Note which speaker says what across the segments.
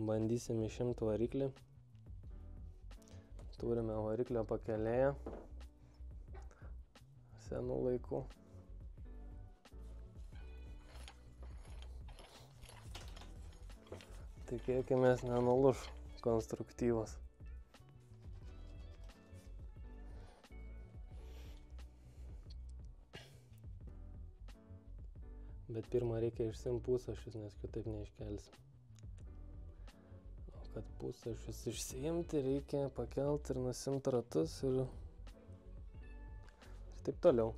Speaker 1: Bandysim išimti variklį. Turime variklio pakelėją senų laikų. Tikėkimės nenulūš konstruktyvas. Bet pirmą reikia išsiimti pusašius, nes kitaip neiškelsim. O kad pusašius išsiimti, reikia pakelti ir nusimti ratus ir taip toliau.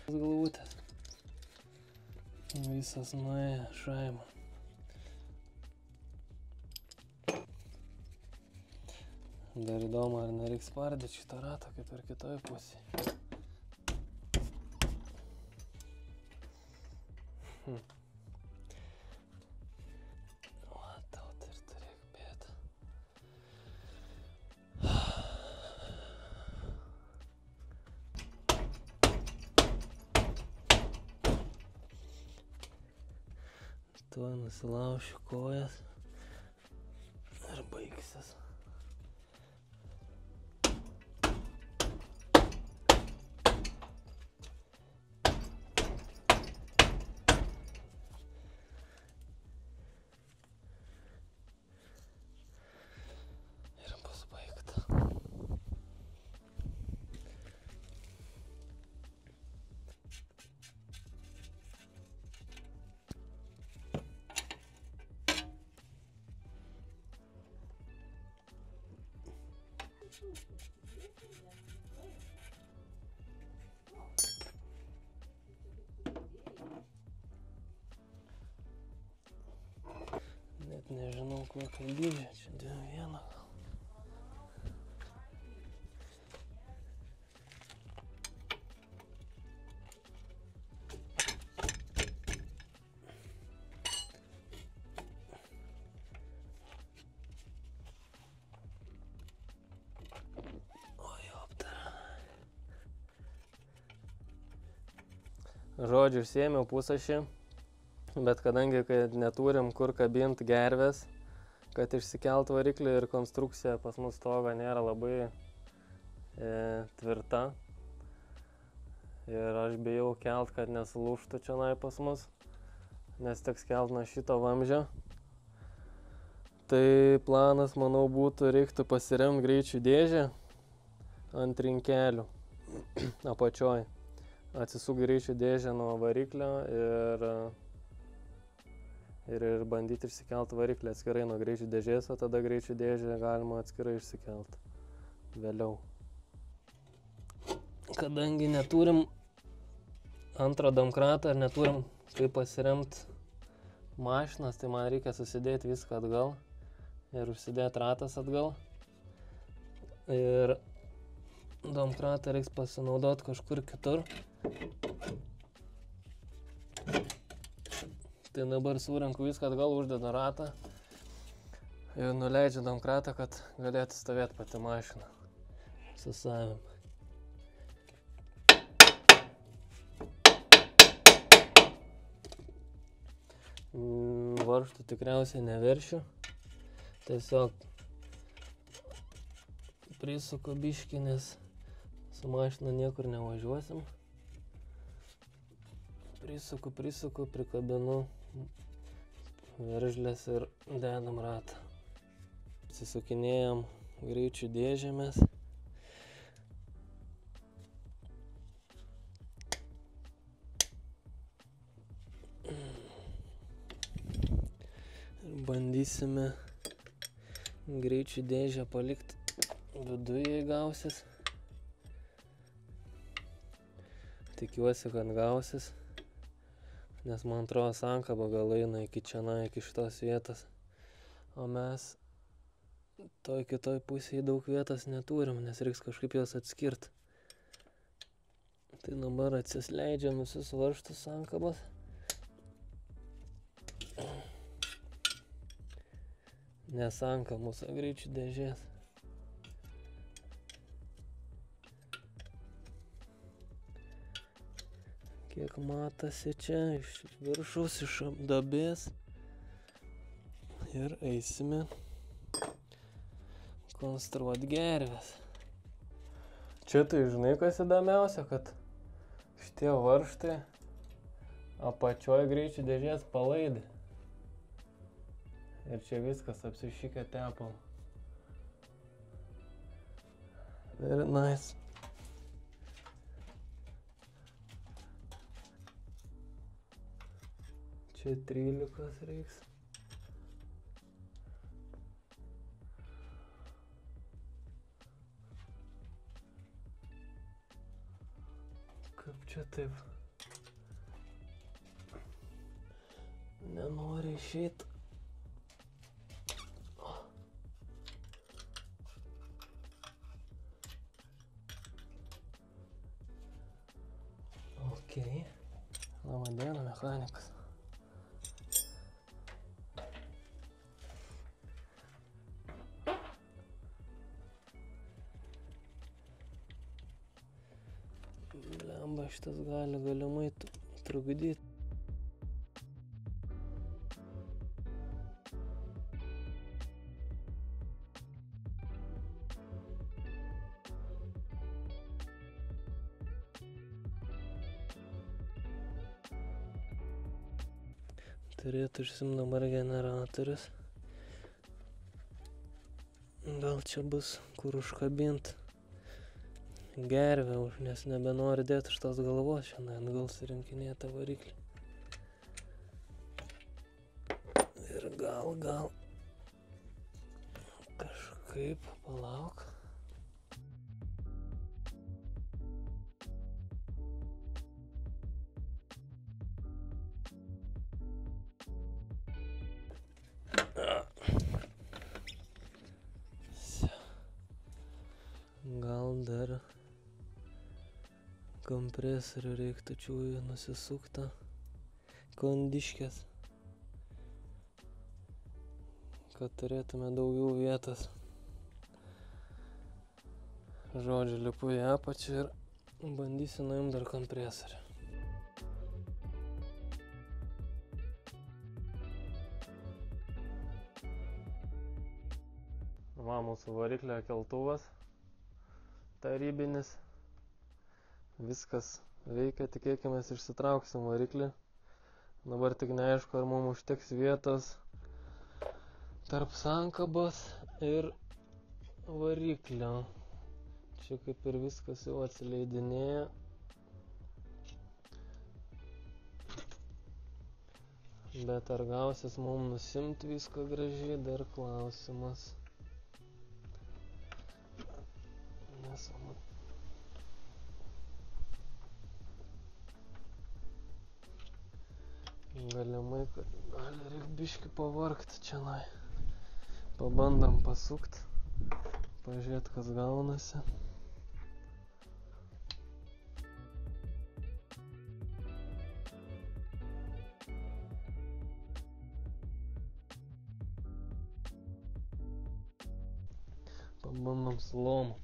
Speaker 1: Galvutės. Visas nuėjo šaima. Dar įdomu, ar nereiks spardyti šitą ratą, kaip ir kitoje pusėje. Va, tau ir turėk bėdą. Tuo nusilaušiu kojas ir baigsis. Ir bus baigta. Net nežinau, kokio dydžio, čia 2,1 gal. Žodžiu, išsiėmiau pusašį, bet kadangi neturim kur kabinti gervės, kad išsikelt variklį ir konstrukcija pas mus stogo nėra labai tvirta. Ir aš bijau kelt, kad nesulūžtų čionai pas mus, nes teks kelt nuo šito vamzdžio. Tai planas, manau, būtų reiktų pasiremti greičių dėžę ant rinkelių apačioj. Atsisuk greičių dėžę nuo variklio ir bandyti išsikelt variklį atskirai nuo greičių dėžės, o tada greičių dėžę galima atskirai išsikelt vėliau. Kadangi neturim antro domkratą ir neturim kaip pasiremti mašinas, tai man reikia susidėti viską atgal ir užsidėti ratas atgal. Ir domkratą reiks pasinaudoti kažkur kitur. Tai dabar surenku viską atgal, uždedu ratą ir nuleidžiu domkratą, kad galėtų stovėti pati mašina su savim. Varžtų tikriausiai neveršiu, tiesiog prisuku biškį, nes su mašina niekur nevažiuosim. Prisuku, prikabinu veržlės ir dedam ratą. Atsisukinėjam greičių dėžėmis. Bandysime greičių dėžę palikti viduje, jei gausis. Tikiuosi, kad gausis, nes man atrodo sankaba gal eina iki čianai, iki šitos vietos. O mes toj kitoj pusėje daug vietos neturim, nes reiks kažkaip jos atskirti. Tai dabar atsisleidžiam visus varžtus sankabas. Nesankamos greičių dėžės. Kiek matosi čia, iš viršus, iš apdabės. Ir eisime konstruot gerves. Čia tai žinai, kas įdomiausia, kad šitie varžtai apačioj greičių dėžės palaidi. Ir čia viskas apsišykę tepalu. Very nice. Čia 13 reiks. Kaip čia taip? Nenori išeit. Okei. Labą dieną, mechanikas. Blemba, šitas gali galimai trukdyti. Turėtų išsimt dabar generatorius. Gal čia bus kur užkabint gervę, nes nebenori dėti iš tos galvos šiandien gal surinkinėti variklį. Ir gal kažkaip palauk. Gal dar kompresorių reiktų čiūjų nusisukta kondiškės, kad turėtume daugiau vietos. Žodžiu, lipu į apačią ir bandysiu nuimt dar kompresorių. Va, mūsų variklio keltuvas tarybinis. Viskas veikia, tikėkimės išsitrauksim variklį. Dabar tik neaišku, ar mums užteks vietos tarp sankabos ir variklio. Čia kaip ir viskas jau atsileidinėja. Bet ar gausis mums nusimt viską gražiai, dar klausimas. Galimai, kad gali reik biškį pavargti čianai. Pabandom pasukt, pažiūrėt, kas gaunasi. Pabandom su lomu.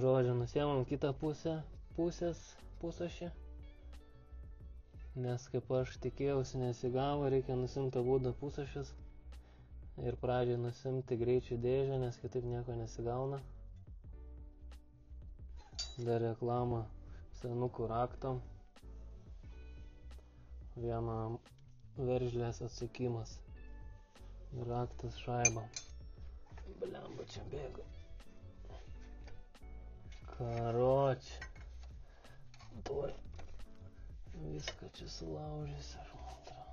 Speaker 1: Žodžiu, nusiemam kitą pusašį, nes kaip aš tikėjausi nesigavo, reikia nusimti abudu pusašius ir pradžiai nusimti greičių dėžę, nes kitaip nieko nesigauna. Dar reklama senukų raktam, viena veržlės atsukimas ir raktas šaibam. Blemba, čia bėga. Karoči, tuoj vis Kad čia sulaužys, aš man atrodo.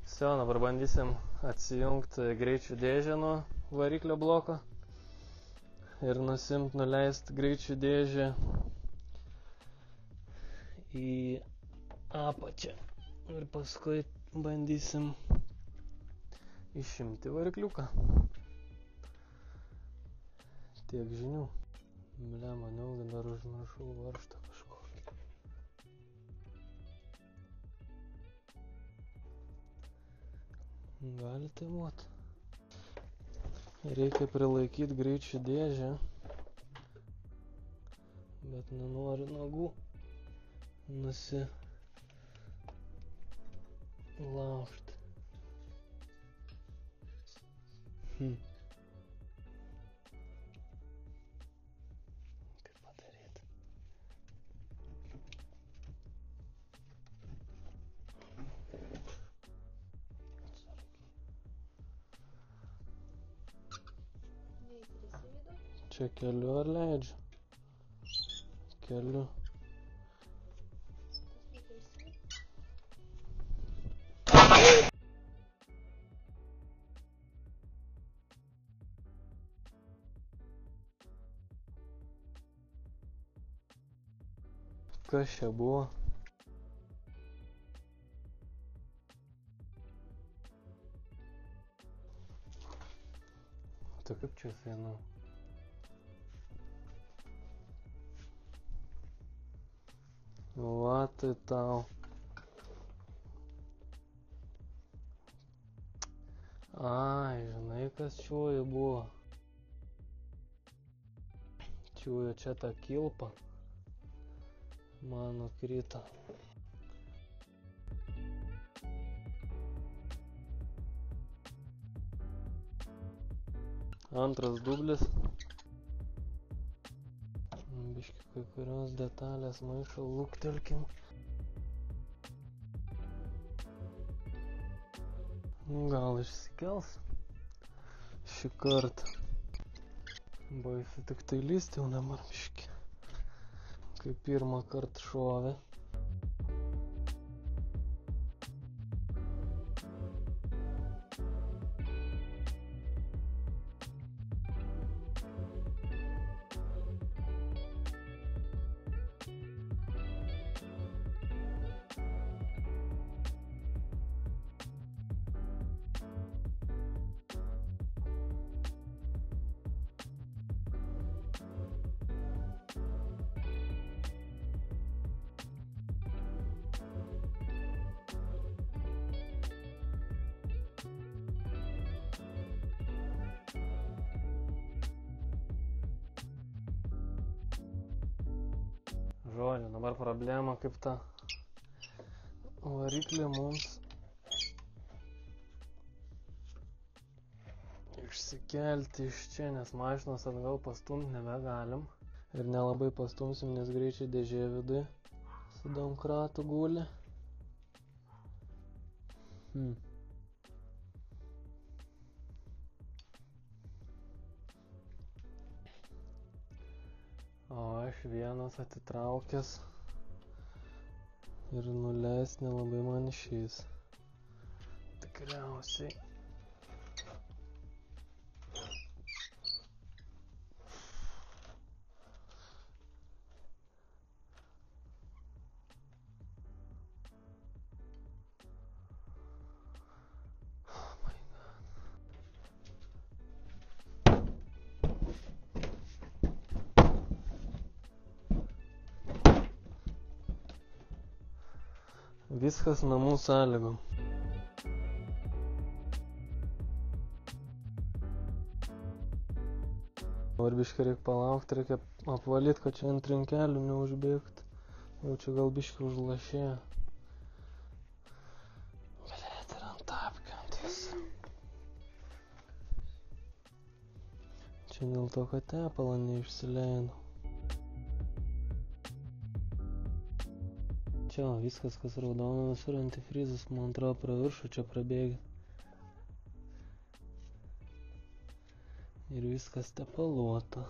Speaker 1: Vsio, dabar bandysim atsijungti greičių dėžę nuo variklio bloko ir nuleist greičių dėžę į apačią ir paskui bandysim išimti varikliuką. Tiek žinių. Blia, maniau, dar užmiršau varžtą kažkokį. Gali tai būt. Reikia prilaikyti greičių dėžę, bet nenoriu nagų nusilaužti. Kaip padaryti? Čia keliu ar leidžiu? Keliu. Kas čia buvo? Tai kaip čia sėnu? Va tai tau. Ai, žinai, kas čiuoju buvo. Čiuoju čia tą kilpą. Mano krito. Antras dublis. Biški kai kurios detalės maišo, luktelkim. Gal išsikels šį kartą. Baisu tik tai lysti jau dabar biški. Kai pirmą kartą šovė. Žodžiu, dabar problema kaip ta variklė mums išsikelti iš čia, nes mašinos atgal pastumti nebegalim. Ir nelabai pastumsim, nes greičiai dėžė viduje su domkratu guli. O aš vienas atitraukęs ir nuleist nelabai man išeis. Tikriausiai. Viskas namų sąlygom. Dabar biškai reikia palaukti, reikia apvalyti, kad čia ant trinkelių neužbėgti. Jau čia gal biškai užlašėjo. Blet, ir ant tapkių ant visą. Čia dėl to, kad tepalą neišsileido. Čia viskas, kas raudona, visur antifrizas, man atrodo, praviršų čia prabėgi. ir viskas tepaluota.